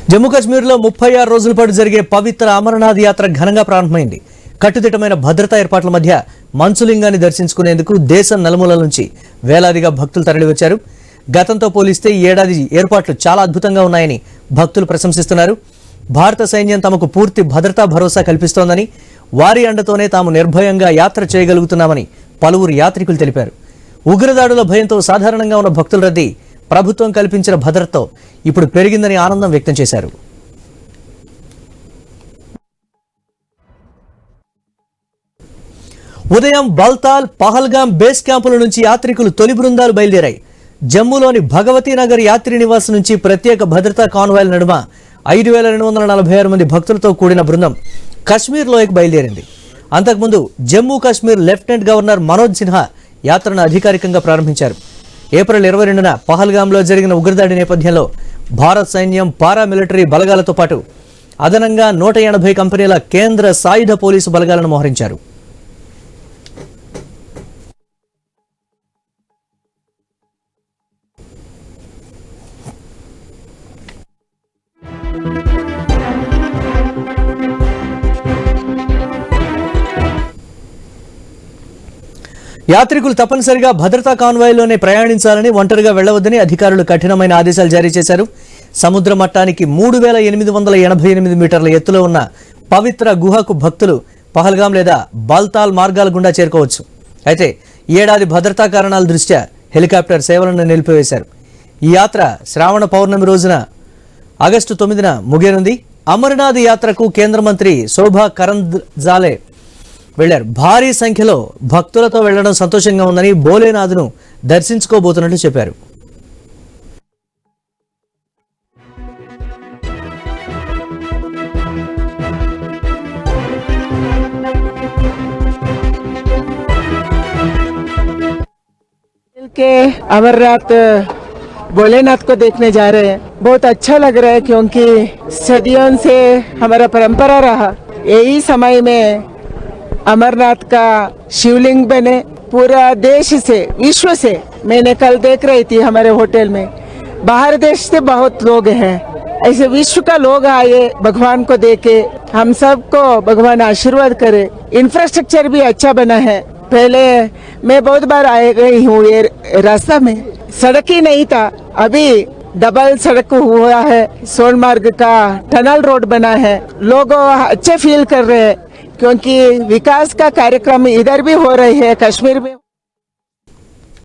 జమ్మూ కాశ్మీర్లో 36 రోజుల పాటు జరిగే పవిత్ర అమరనాథ్ యాత్ర ఘనంగా ప్రారంభమైంది. కట్టుదిట్టమైన భద్రతా ఏర్పాట్ల మధ్య మంచులింగాన్ని దర్శించుకునేందుకు దేశం నలుమూలల నుంచి వేలాదిగా భక్తులు తరలివచ్చారు. గతంతో పోలిస్తే ఈ ఏడాది ఏర్పాట్లు చాలా అద్భుతంగా ఉన్నాయని భక్తులు ప్రశంసిస్తున్నారు. భారత సైన్యం తమకు పూర్తి భద్రతా భరోసా కల్పిస్తోందని, వారి అండతోనే తాము నిర్భయంగా యాత్ర చేయగలుగుతున్నామని పలువురు యాత్రికులు తెలిపారు. ఉగ్రదాడుల భయంతో సాధారణంగా ఉన్న భక్తుల రద్దీ ప్రభుత్వం కల్పించిన భద్రతతో ఇప్పుడు పెరిగిందని ఆనందం వ్యక్తం చేశారు. ఉదయం బల్తాల్, పహల్గాం బేస్ క్యాంపుల నుంచి యాత్రికులు తొలి బృందాలు బయలుదేరాయి. జమ్మూలోని భగవతీ నగర్ యాత్రి నివాస్ నుంచి ప్రత్యేక భద్రతా కాన్వాయ్ల నడుమ 5246 మంది భక్తులతో కూడిన బృందం కశ్మీర్ లోయకు బయలుదేరింది. అంతకుముందు జమ్మూ కాశ్మీర్ లెఫ్టినెంట్ గవర్నర్ మనోజ్ సిన్హా యాత్రను అధికారికంగా ప్రారంభించారు. ఏప్రిల్ 22న పహల్గాంలో జరిగిన ఉగ్రదాడి నేపథ్యంలో భారత్ సైన్యం, పారామిలిటరీ బలగాలతో పాటు అదనంగా 180 కంపెనీల కేంద్ర సాయుధ పోలీసు బలగాలను మోహరించారు. యాత్రికులు తప్పనిసరిగా భద్రతా కాన్వాయ్లోనే ప్రయాణించాలని, ఒంటరిగా వెళ్లవద్దని అధికారులు కఠినమైన ఆదేశాలు జారీ చేశారు. సముద్ర మట్టానికి 3888 మీటర్ల ఎత్తులో ఉన్న పవిత్ర గుహకు భక్తులు పహల్గాం లేదా బాల్తాల్ మార్గాల గుండా చేరుకోవచ్చు. అయితే ఈ ఏడాది భద్రతా కారణాల దృష్ట్యా హెలికాప్టర్ సేవలను నిలిపివేశారు. ఈ యాత్ర శ్రావణ పౌర్ణమి రోజున ఆగస్టు 9న ముగియనుంది. అమర్నాథ్ యాత్రకు కేంద్ర మంత్రి శోభా కరంద్లాజే వెళ్లారు. భారీ సంఖ్యలో భక్తులతో వెళ్లడం సంతోషంగా ఉందని, భోలేనాథ్ను దర్శించుకోబోతున్నట్లు చెప్పారు. के अमरनाथ भोलेनाथ को देखने जा रहे हैं। बहुत अच्छा लग रहा है क्योंकि सदियों से हमारा परंपरा रहा, यही समय में अमरनाथ का शिवलिंग बने पूरा देश से, विश्व से। मैंने कल देख रही थी हमारे होटल में, बाहर देश से बहुत लोग हैं, ऐसे विश्व का लोग आए भगवान को देखे। हम सबको भगवान आशीर्वाद करे। इंफ्रास्ट्रक्चर भी अच्छा बना है। पहले मैं बहुत बार आए गई हूँ, ये रास्ता में सड़क ही नहीं था, अभी डबल सड़क हुआ है। सोनमार्ग का टनल रोड बना है। लोग अच्छे फील कर रहे हैं क्योंकि विकास का कार्यक्रम इधर भी हो रही है, कश्मीर में।